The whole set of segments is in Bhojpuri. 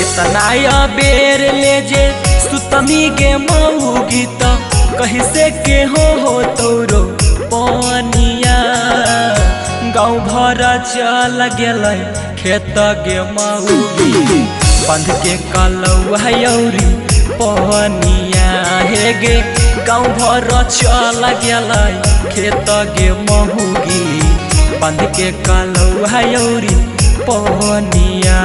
इतना बेर ले जे सुतमी के मऊगी त कहीं से के हो तोरो पानिया गाँव भर चल गल खेत गे मऊगी बंध के कलौरी पानिया हे गे गाँव भर चल गल खेत गे मऊगी बंध के कलौरी पानिया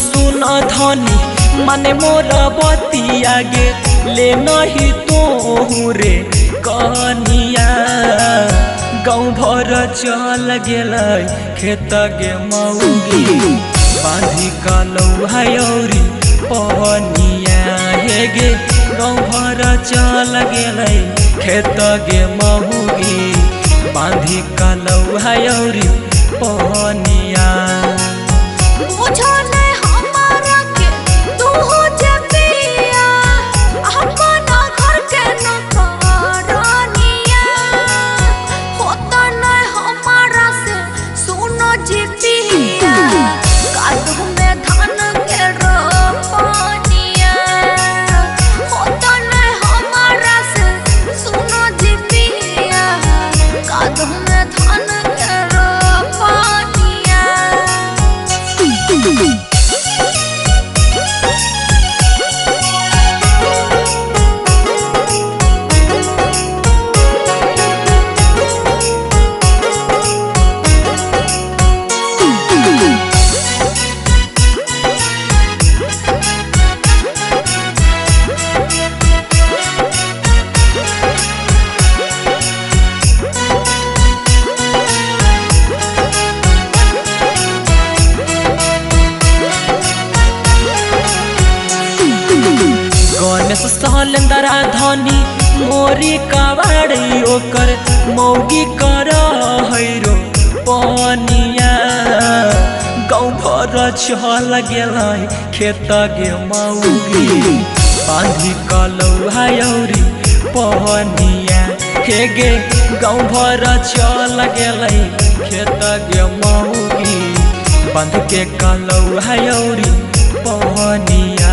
सुन धनी माने मोर बतिया गे ले नहीं तो रे कनिया गाँव भर चल गल खेत गे मऊगी बांधी कलौरी पानिया हे गे गाँव भर चल गल खेत गे मऊगी बांधी कलौरी पानिया सालंदरा धनी मोरी कबाड़ी ओकर मौगी कर हैरो पानिया गाँव भर चल गल खेत गे मऊगी बांधी कलौरी पानिया हे गे गाँव भर चल गल खेत गे मऊगी बांध के कलौरी पानिया।